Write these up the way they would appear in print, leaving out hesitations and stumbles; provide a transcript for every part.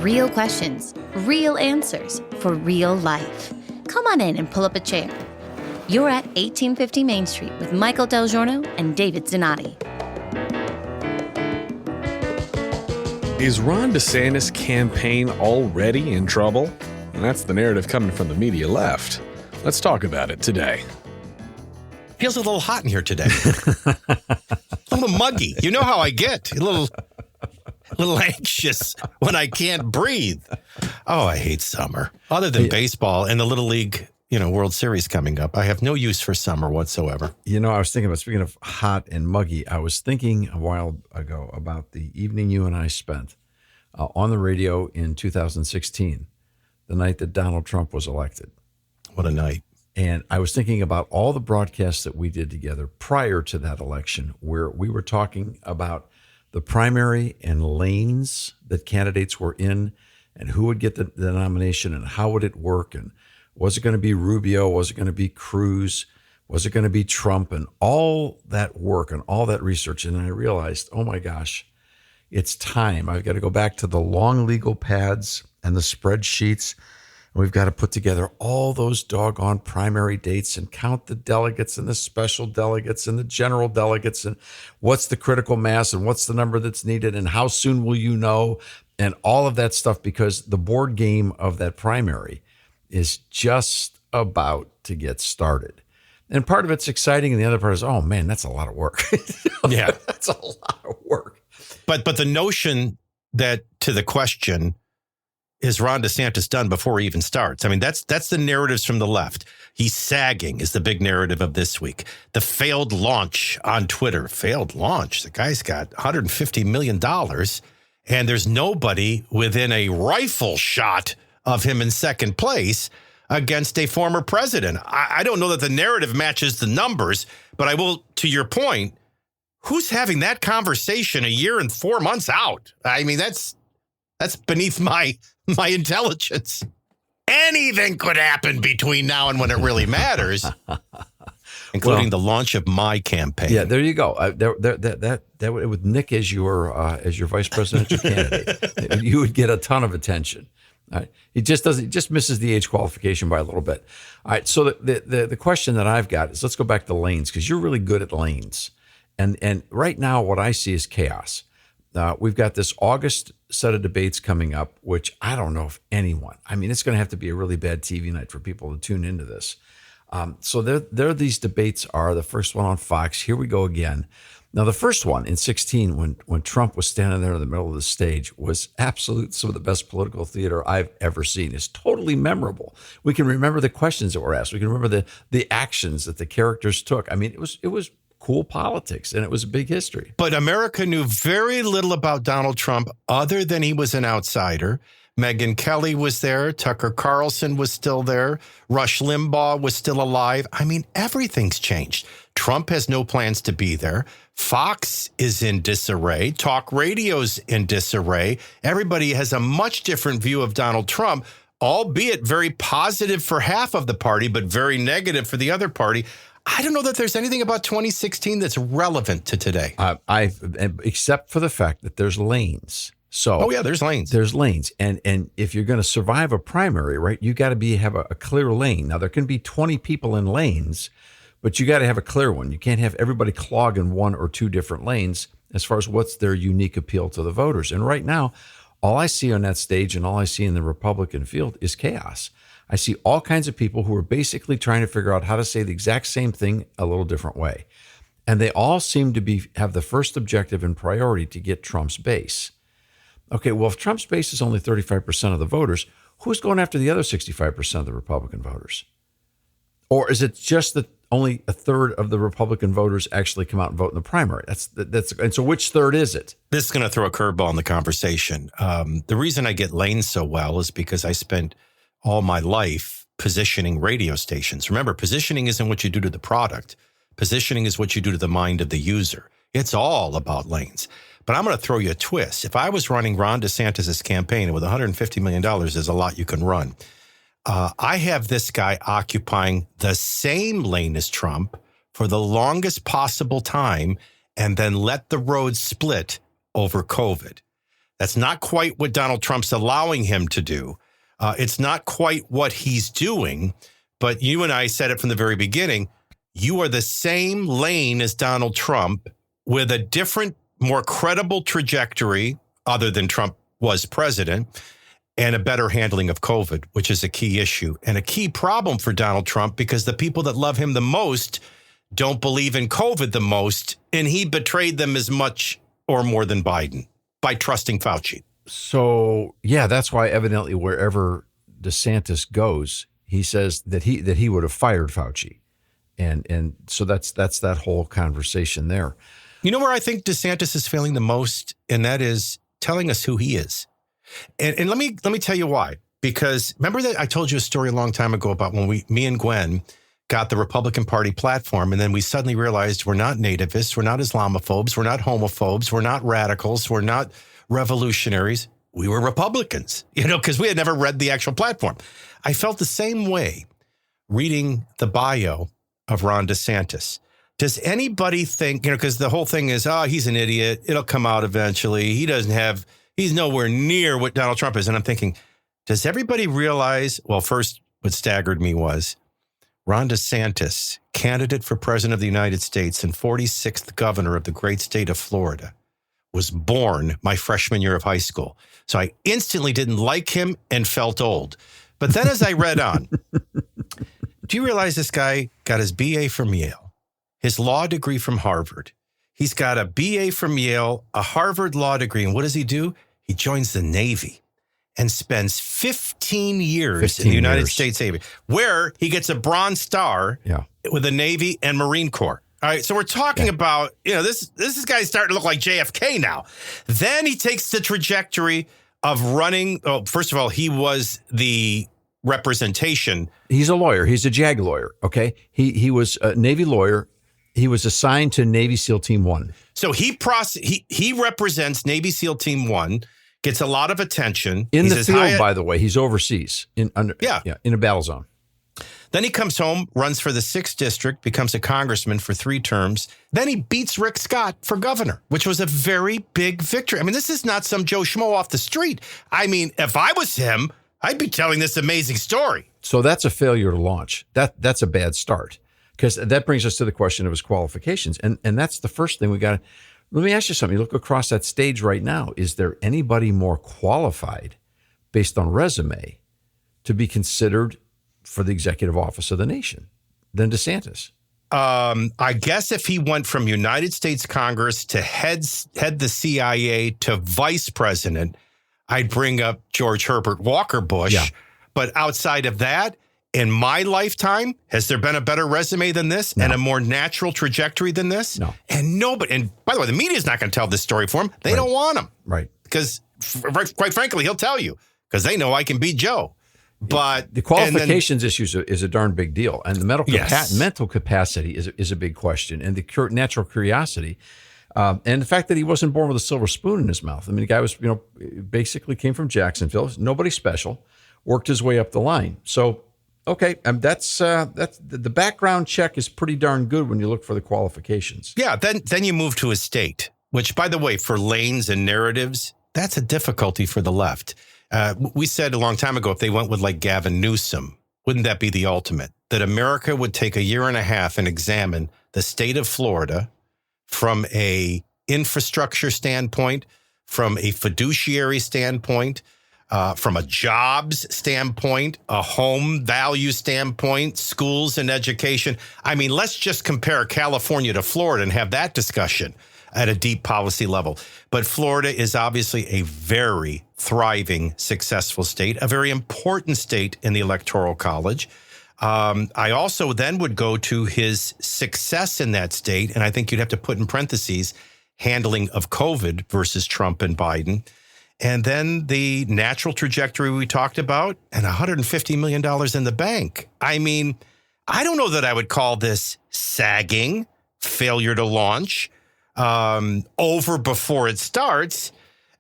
Real questions, real answers for real life. Come on in and pull up a chair. You're at 1850 Main Street with Michael DelGiorno and David Zanotti. Is Ron DeSantis' campaign already in trouble? And that's the narrative coming from the media left. Let's talk about it today. Feels a little hot in here today. A little muggy. You know how I get. A little anxious when I can't breathe. Oh, I hate summer. Other than baseball and the Little League, World Series coming up, I have no use for summer whatsoever. I was thinking about, speaking of hot and muggy, I was thinking a while ago about the evening you and I spent on the radio in 2016, the night that Donald Trump was elected. What a night. And I was thinking about all the broadcasts that we did together prior to that election, where we were talking about the primary and lanes that candidates were in and who would get the nomination and how would it work, and was it going to be Rubio, was it going to be Cruz, was it going to be Trump, and all that work and all that research. And I realized, oh my gosh, it's time. I've got to go back to the long legal pads and the spreadsheets. And we've got to put together all those doggone primary dates and count the delegates and the special delegates and the general delegates and what's the critical mass and what's the number that's needed and how soon will you know, and all of that stuff, because the board game of that primary is just about to get started. And part of it's exciting and the other part is, oh man, that's a lot of work. Yeah. That's a lot of work. But the notion that, to the question, is Ron DeSantis done before he even starts? I mean, that's the narratives from the left. He's sagging is the big narrative of this week. The failed launch on Twitter. Failed launch. The guy's got $150 million, and there's nobody within a rifle shot of him in second place against a former president. I don't know that the narrative matches the numbers, but I will, to your point, who's having that conversation a year and 4 months out? I mean, that's beneath my intelligence. Anything could happen between now and when it really matters, including the launch of my campaign. Yeah, there you go. That with Nick as your vice presidential candidate, you would get a ton of attention. All right. He just misses the age qualification by a little bit. All right. So the question that I've got is, let's go back to lanes, because you're really good at lanes, and right now what I see is chaos. We've got this August set of debates coming up, which I don't know if anyone, it's going to have to be a really bad TV night for people to tune into this. So there these debates are. The first one on Fox, here we go again. Now, the first one in 2016, when Trump was standing there in the middle of the stage, was some of the best political theater I've ever seen. It's totally memorable. We can remember the questions that were asked. We can remember the actions that the characters took. It was cool politics, and it was a big history. But America knew very little about Donald Trump other than he was an outsider. Megyn Kelly was there. Tucker Carlson was still there. Rush Limbaugh was still alive. Everything's changed. Trump has no plans to be there. Fox is in disarray. Talk radio's in disarray. Everybody has a much different view of Donald Trump, albeit very positive for half of the party, but very negative for the other party. I don't know that there's anything about 2016 that's relevant to today. Except for the fact that there's lanes. So, there's lanes. There's lanes. And if you're going to survive a primary, right, you got to have a clear lane. Now, there can be 20 people in lanes, but you got to have a clear one. You can't have everybody clogging one or two different lanes as far as what's their unique appeal to the voters. And right now, all I see on that stage and all I see in the Republican field is chaos. I see all kinds of people who are basically trying to figure out how to say the exact same thing a little different way. And they all seem to have the first objective and priority to get Trump's base. Okay, well, if Trump's base is only 35% of the voters, who's going after the other 65% of the Republican voters? Or is it just that only a third of the Republican voters actually come out and vote in the primary? And so which third is it? This is going to throw a curveball in the conversation. The reason I get lanes so well is because I spent all my life positioning radio stations. Remember, positioning isn't what you do to the product. Positioning is what you do to the mind of the user. It's all about lanes. But I'm going to throw you a twist. If I was running Ron DeSantis' campaign, and with $150 million, there's a lot you can run. I have this guy occupying the same lane as Trump for the longest possible time and then let the road split over COVID. That's not quite what Donald Trump's allowing him to do. It's not quite what he's doing. But you and I said it from the very beginning. You are the same lane as Donald Trump with a different, more credible trajectory other than Trump was president and a better handling of COVID, which is a key issue and a key problem for Donald Trump because the people that love him the most don't believe in COVID the most. And he betrayed them as much or more than Biden by trusting Fauci. So, yeah, that's why evidently wherever DeSantis goes, he says that he would have fired Fauci. And so that's that whole conversation there. You know where I think DeSantis is failing the most? And that is telling us who he is. And let me tell you why. Because remember that I told you a story a long time ago about when me and Gwen got the Republican Party platform, and then we suddenly realized we're not nativists, we're not Islamophobes, we're not homophobes, we're not radicals, we're not revolutionaries. We were Republicans, because we had never read the actual platform. I felt the same way reading the bio of Ron DeSantis. Does anybody think, because the whole thing is, he's an idiot. It'll come out eventually. He's nowhere near what Donald Trump is. And I'm thinking, does everybody realize, well, first, what staggered me was Ron DeSantis, candidate for president of the United States and 46th governor of the great state of Florida, was born my freshman year of high school. So I instantly didn't like him and felt old. But then as I read on, do you realize this guy got his BA from Yale, his law degree from Harvard? He's got a BA from Yale, a Harvard law degree. And what does he do? He joins the Navy and spends 15 years in the United States Navy, where he gets a Bronze Star with the Navy and Marine Corps. All right, so we're talking about, this guy's starting to look like JFK now. Then he takes the trajectory of running. Oh, first of all, he was the representation. He's a lawyer. He's a JAG lawyer, okay? He was a Navy lawyer. He was assigned to Navy SEAL Team 1. So he represents Navy SEAL Team 1, gets a lot of attention. In the field, by the way, he's overseas in a battle zone. Then he comes home, runs for the 6th district, becomes a congressman for 3 terms. Then he beats Rick Scott for governor, which was a very big victory. I mean, this is not some Joe Schmo off the street. I mean, if I was him, I'd be telling this amazing story. So that's a failure to launch. That's a bad start, because that brings us to the question of his qualifications. And that's the first thing we got to. Let me ask you something. You look across that stage right now. Is there anybody more qualified based on resume to be considered for the executive office of the nation than DeSantis? I guess if he went from United States Congress to head the CIA to vice president, I'd bring up George Herbert Walker Bush. Yeah. But outside of that, in my lifetime, has there been a better resume than this and a more natural trajectory than this? No. And nobody. And by the way, the media's not going to tell this story for him. They don't want him. Right. Because quite frankly, he'll tell you, because they know I can beat Joe. But the qualifications issue is a darn big deal, and the mental capacity is a big question, and the natural curiosity, and the fact that he wasn't born with a silver spoon in his mouth. I mean, the guy was, basically came from Jacksonville, nobody special, worked his way up the line. So, okay, that's the background check is pretty darn good when you look for the qualifications. Yeah, then you move to a state, which, by the way, for lanes and narratives, that's a difficulty for the left. We said a long time ago, if they went with like Gavin Newsom, wouldn't that be the ultimate? That America would take a year and a half and examine the state of Florida from a infrastructure standpoint, from a fiduciary standpoint, from a jobs standpoint, a home value standpoint, schools and education. I mean, let's just compare California to Florida and have that discussion at a deep policy level. But Florida is obviously a very thriving, successful state, a very important state in the Electoral College. I also then would go to his success in that state, and I think you'd have to put in parentheses handling of COVID versus Trump and Biden, and then the natural trajectory we talked about, and $150 million in the bank. I mean, I don't know that I would call this sagging, failure to launch, over before it starts.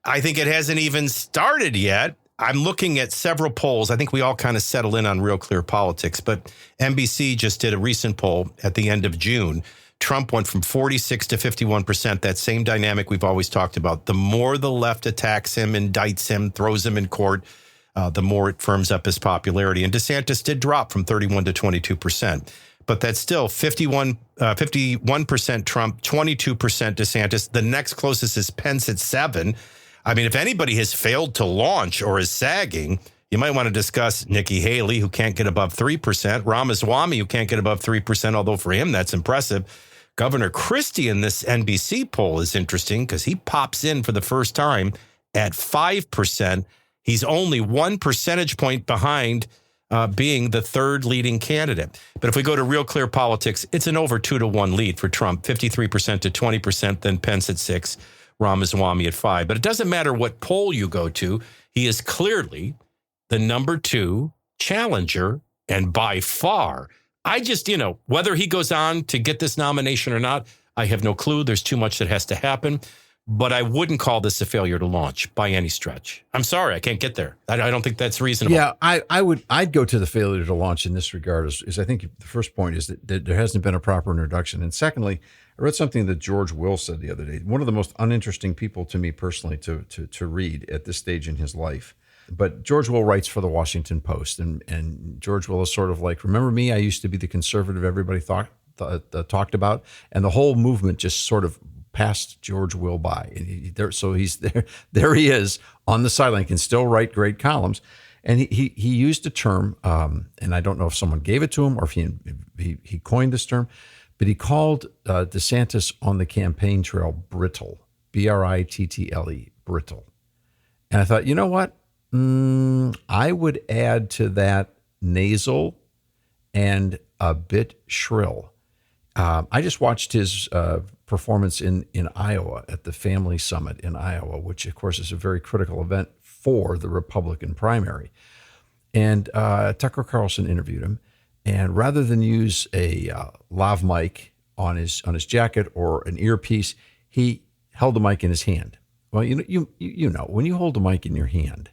I think it hasn't even started yet. I'm looking at several polls. I think we all kind of settle in on Real Clear Politics, but NBC just did a recent poll at the end of June Trump went from 46 to 51%, that same dynamic we've always talked about. The more the left attacks him, indicts him, throws him in court, the more it firms up his popularity. And DeSantis did drop from 31 to 22%. But that's still 51% Trump, 22% DeSantis. The next closest is Pence at 7%. I mean, if anybody has failed to launch or is sagging, you might want to discuss Nikki Haley, who can't get above 3%, Ramaswamy, who can't get above 3%, although for him that's impressive. Governor Christie in this NBC poll is interesting because he pops in for the first time at 5%. He's only 1 percentage point behind being the third leading candidate. But if we go to Real Clear Politics, it's an over 2-to-1 lead for Trump, 53% to 20%, then Pence at 6%, Ramaswamy at 5%. But it doesn't matter what poll you go to. He is clearly the number 2 challenger, and by far, I just, whether he goes on to get this nomination or not, I have no clue. There's too much that has to happen. But I wouldn't call this a failure to launch by any stretch. I'm sorry, I can't get there. I don't think that's reasonable. Yeah, I'd go to the failure to launch in this regard. Is I think the first point is that there hasn't been a proper introduction, and secondly, I read something that George Will said the other day. One of the most uninteresting people to me personally to read at this stage in his life. But George Will writes for the Washington Post, and George Will is sort of like, remember me? I used to be the conservative everybody talked about, and the whole movement just sort of passed George Will by. And so he's there. There he is on the sideline, can still write great columns. And he used a term, and I don't know if someone gave it to him or if he coined this term, but he called DeSantis on the campaign trail brittle, Brittle, brittle. And I thought, you know what? I would add to that nasal and a bit shrill. I just watched his performance in Iowa at the Family Summit in Iowa, which, of course, is a very critical event for the Republican primary. And Tucker Carlson interviewed him. And rather than use a lav mic on his jacket or an earpiece, he held the mic in his hand. Well, you know, when you hold a mic in your hand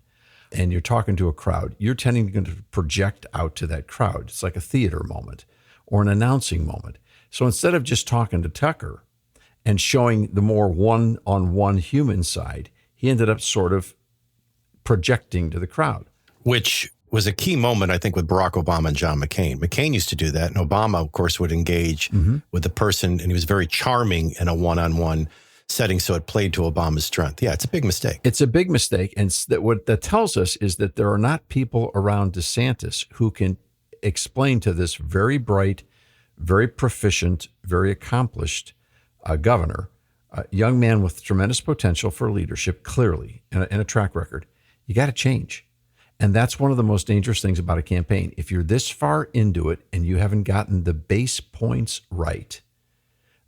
and you're talking to a crowd, you're tending to project out to that crowd. It's like a theater moment or an announcing moment. So instead of just talking to Tucker and showing the more one-on-one human side, he ended up sort of projecting to the crowd. Which was a key moment, I think, with Barack Obama and John McCain. McCain used to do that, and Obama, of course, would engage with the person, and he was very charming in a one-on-one setting, so it played to Obama's strength. Yeah, it's a big mistake. It's a big mistake, and what that tells us is that there are not people around DeSantis who can explain to this very bright, very proficient, very accomplished governor, a young man with tremendous potential for leadership, clearly, and a track record. You got to change. And that's one of the most dangerous things about a campaign. If you're this far into it and you haven't gotten the base points right,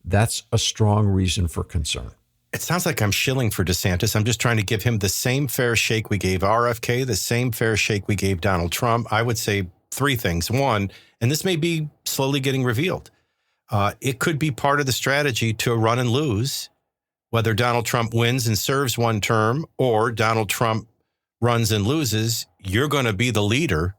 that's a strong reason for concern. It sounds like I'm shilling for DeSantis. I'm just trying to give him the same fair shake we gave RFK, the same fair shake we gave Donald Trump. I would say 3 things. One, and this may be slowly getting revealed, it could be part of the strategy to run and lose, whether Donald Trump wins and serves one term or Donald Trump runs and loses. You're going to be the leader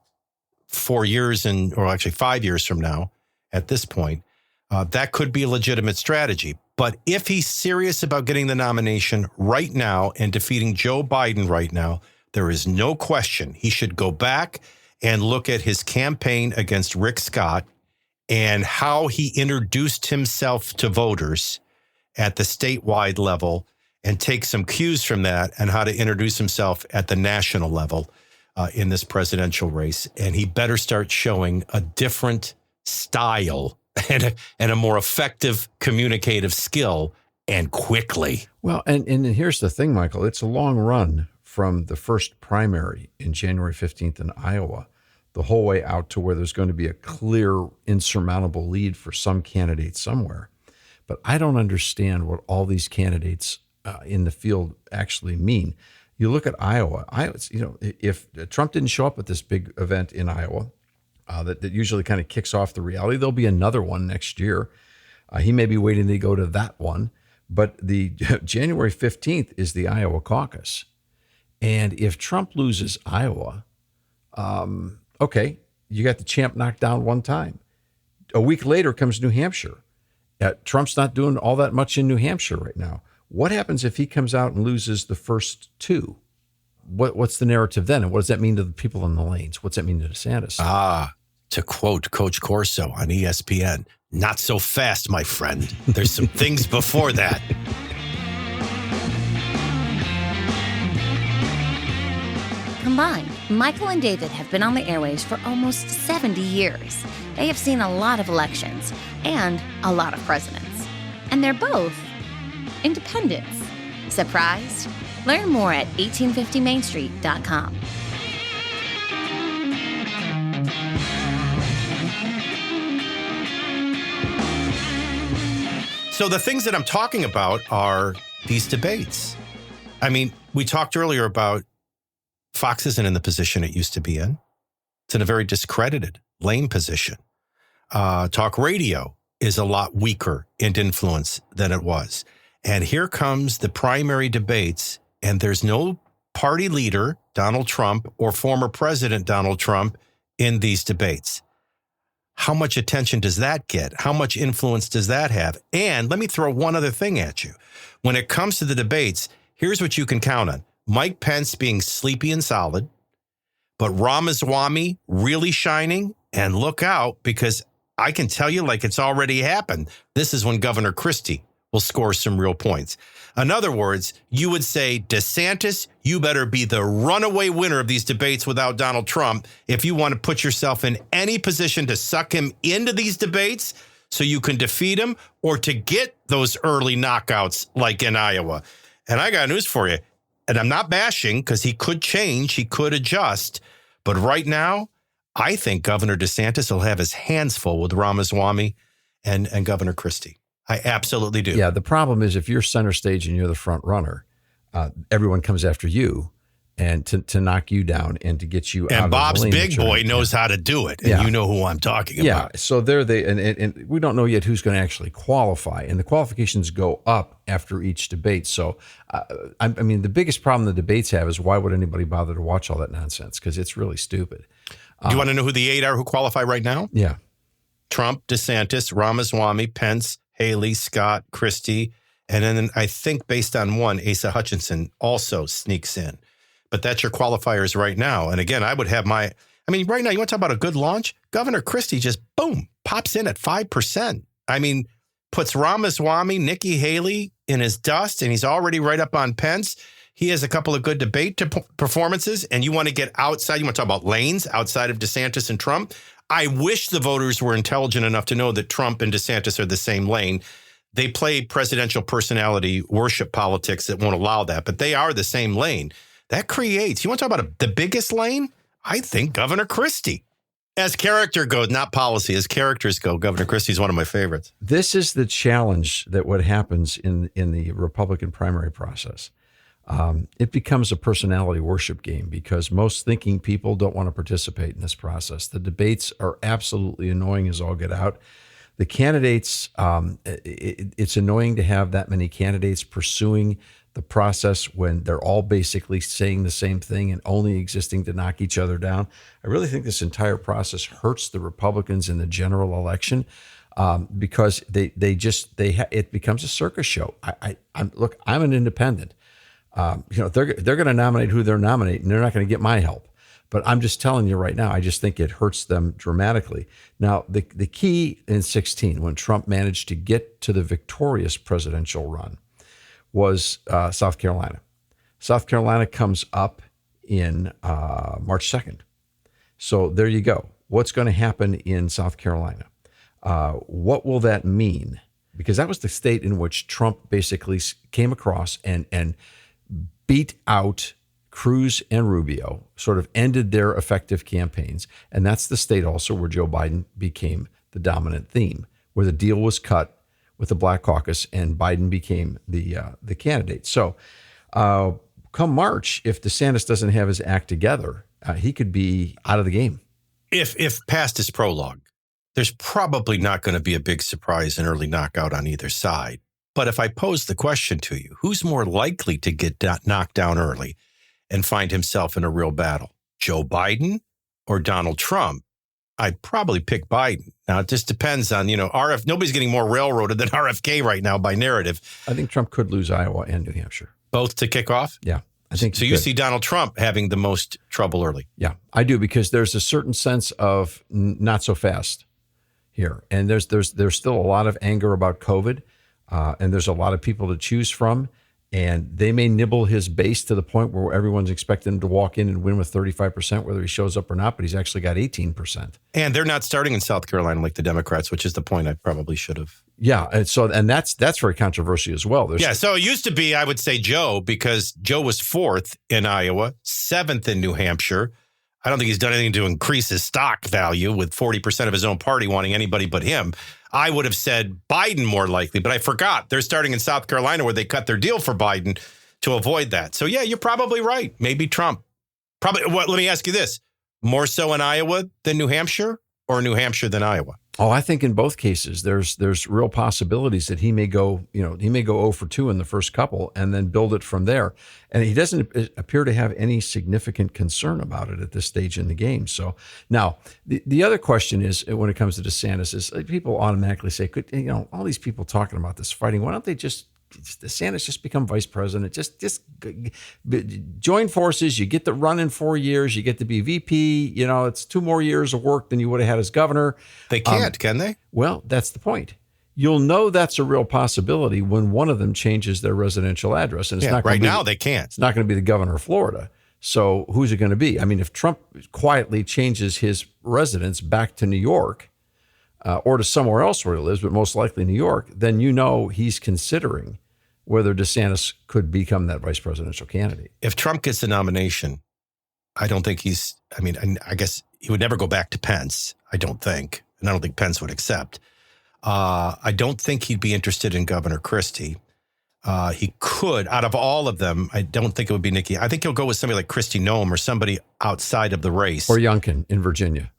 4 years or actually 5 years from now at this point. That could be a legitimate strategy. But if he's serious about getting the nomination right now and defeating Joe Biden right now, there is no question he should go back and look at his campaign against Rick Scott and how he introduced himself to voters at the statewide level and take some cues from that and how to introduce himself at the national level in this presidential race. And he better start showing a different style and a more effective communicative skill, and quickly. Well, and here's the thing, Michael. It's a long run from the first primary in January 15th in Iowa, the whole way out to where there's going to be a clear, insurmountable lead for some candidate somewhere. But I don't understand what all these candidates in the field actually mean. You look at Iowa. If Trump didn't show up at this big event in Iowa, that usually kind of kicks off the reality, there'll be another one next year. He may be waiting to go to that one. But the January 15th is the Iowa caucus. And if Trump loses Iowa, okay, you got the champ knocked down one time. A week later comes New Hampshire. Trump's not doing all that much in New Hampshire right now. What happens if he comes out and loses the first two? What's the narrative then? And what does that mean to the people in the lanes? What's that mean to DeSantis? To quote Coach Corso on ESPN, not so fast, my friend. There's some things before that. Combined, Michael and David have been on the airwaves for almost 70 years. They have seen a lot of elections and a lot of presidents. And they're both independents. Surprised? Learn more at 1850mainstreet.com. So the things that I'm talking about are these debates. I mean, we talked earlier about Fox isn't in the position it used to be in. It's in a very discredited, lame position. Talk radio is a lot weaker in influence than it was. And here comes the primary debates, and there's no party leader, Donald Trump, or former President Donald Trump in these debates. How much attention does that get? How much influence does that have? And let me throw one other thing at you. When it comes to the debates, here's what you can count on. Mike Pence being sleepy and solid, but Ramaswamy really shining. And look out, because I can tell you, like it's already happened, this is when Governor Christie will score some real points. In other words, you would say, DeSantis, you better be the runaway winner of these debates without Donald Trump if you want to put yourself in any position to suck him into these debates so you can defeat him or to get those early knockouts like in Iowa. And I got news for you. And I'm not bashing because he could change, he could adjust. But right now, I think Governor DeSantis will have his hands full with Ramaswamy and Governor Christie. I absolutely do. Yeah, the problem is if you're center stage and you're the front runner, everyone comes after you and to knock you down and to get you out of the lane. And Bob's big boy knows how to do it. And you know who I'm talking about. Yeah, so and we don't know yet who's going to actually qualify. And the qualifications go up after each debate. So, I mean, the biggest problem the debates have is why would anybody bother to watch all that nonsense? Because it's really stupid. Do you want to know who the 8 are who qualify right now? Yeah. Trump, DeSantis, Ramaswamy, Pence, Haley, Scott, Christie, and then I think based on one, Asa Hutchinson also sneaks in. But that's your qualifiers right now. And again, I would have right now, you want to talk about a good launch? Governor Christie just, boom, pops in at 5%. I mean, puts Ramaswamy, Nikki Haley in his dust, and he's already right up on Pence. He has a couple of good debate performances, and you want to get outside. You want to talk about lanes outside of DeSantis and Trump. I wish the voters were intelligent enough to know that Trump and DeSantis are the same lane. They play presidential personality worship politics that won't allow that, but they are the same lane. That creates, you want to talk about the biggest lane? I think Governor Christie. As character goes, not policy, as characters go, Governor Christie is one of my favorites. This is the challenge that what happens in the Republican primary process. It becomes a personality worship game because most thinking people don't want to participate in this process. The debates are absolutely annoying as all get out. The candidates, it's annoying to have that many candidates pursuing the process when they're all basically saying the same thing and only existing to knock each other down. I really think this entire process hurts the Republicans in the general election because it becomes a circus show. I'm an independent. They're going to nominate who they're nominating. They're not going to get my help. But I'm just telling you right now, I just think it hurts them dramatically. Now, the key in 2016, when Trump managed to get to the victorious presidential run, was South Carolina. South Carolina comes up in March 2nd. So there you go. What's going to happen in South Carolina? What will that mean? Because that was the state in which Trump basically came across and beat out Cruz and Rubio, sort of ended their effective campaigns. And that's the state also where Joe Biden became the dominant theme, where the deal was cut with the Black Caucus and Biden became the candidate. So come March, if DeSantis doesn't have his act together, he could be out of the game. If past his prologue, there's probably not going to be a big surprise and early knockout on either side. But if I pose the question to you, who's more likely to get knocked down early and find himself in a real battle, Joe Biden or Donald Trump? I'd probably pick Biden. Now, it just depends on, nobody's getting more railroaded than RFK right now by narrative. I think Trump could lose Iowa and New Hampshire. Both to kick off? Yeah, I think so. You see Donald Trump having the most trouble early? Yeah, I do, because there's a certain sense of not so fast here. And there's still a lot of anger about COVID, and there's a lot of people to choose from. And they may nibble his base to the point where everyone's expecting him to walk in and win with 35%, whether he shows up or not, but he's actually got 18%. And they're not starting in South Carolina like the Democrats, which is the point I probably should have. Yeah, and that's very controversial as well. So it used to be, I would say Joe, because Joe was 4th in Iowa, 7th in New Hampshire. I don't think he's done anything to increase his stock value with 40% of his own party wanting anybody but him. I would have said Biden more likely, but I forgot. They're starting in South Carolina where they cut their deal for Biden to avoid that. So, yeah, you're probably right. Maybe Trump. Probably. Let me ask you this. More so in Iowa than New Hampshire, or New Hampshire than Iowa? Oh, I think in both cases, there's real possibilities that he may go 0 for 2 in the first couple and then build it from there. And he doesn't appear to have any significant concern about it at this stage in the game. So now the other question is, when it comes to DeSantis, is people automatically say, all these people talking about this fighting, why don't they DeSantis just become vice president? Just join forces. You get to run in 4 years. You get to be VP. It's 2 more years of work than you would have had as governor. They can't, can they? Well, that's the point. You'll know that's a real possibility when one of them changes their residential address. And it's not right now they can't. It's not going to be the governor of Florida. So who's it going to be? I mean, if Trump quietly changes his residence back to New York, or to somewhere else where he lives, but most likely New York, then he's considering whether DeSantis could become that vice presidential candidate. If Trump gets the nomination, I don't think I guess he would never go back to Pence, I don't think. And I don't think Pence would accept. I don't think he'd be interested in Governor Christie. He could, out of all of them, I don't think it would be Nikki. I think he'll go with somebody like Kristi Noem or somebody outside of the race. Or Youngkin in Virginia.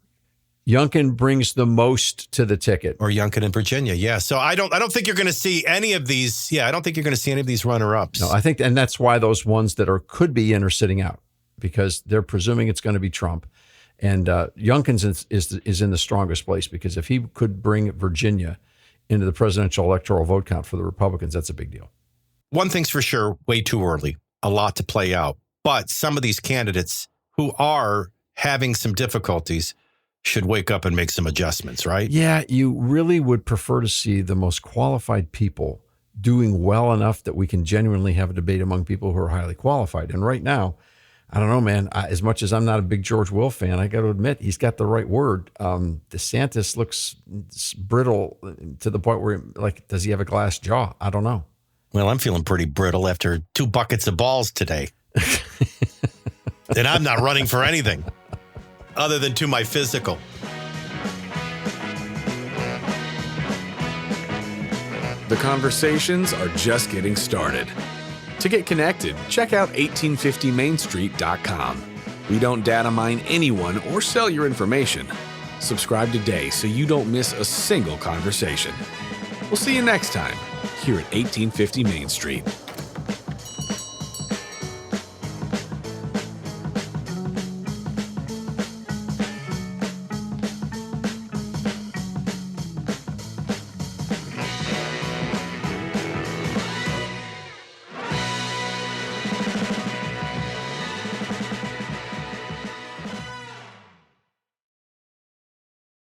Youngkin brings the most to the ticket. Or Youngkin in Virginia, yeah. So I don't think you're going to see any of these. Yeah, I don't think you're going to see any of these runner-ups. No, I think, and that's why those ones that could be in are sitting out, because they're presuming it's going to be Trump. And Youngkin is in the strongest place, because if he could bring Virginia into the presidential electoral vote count for the Republicans, that's a big deal. One thing's for sure, way too early, a lot to play out. But some of these candidates who are having some difficulties should wake up and make some adjustments, right? Yeah, you really would prefer to see the most qualified people doing well enough that we can genuinely have a debate among people who are highly qualified. And right now, I don't know, man, as much as I'm not a big George Will fan, I got to admit, he's got the right word. DeSantis looks brittle to the point where, does he have a glass jaw? I don't know. Well, I'm feeling pretty brittle after 2 buckets of balls today. And I'm not running for anything other than to my physical. The conversations are just getting started. To get connected, check out 1850mainstreet.com. We don't data mine anyone or sell your information. Subscribe today so you don't miss a single conversation. We'll see you next time here at 1850 Main Street.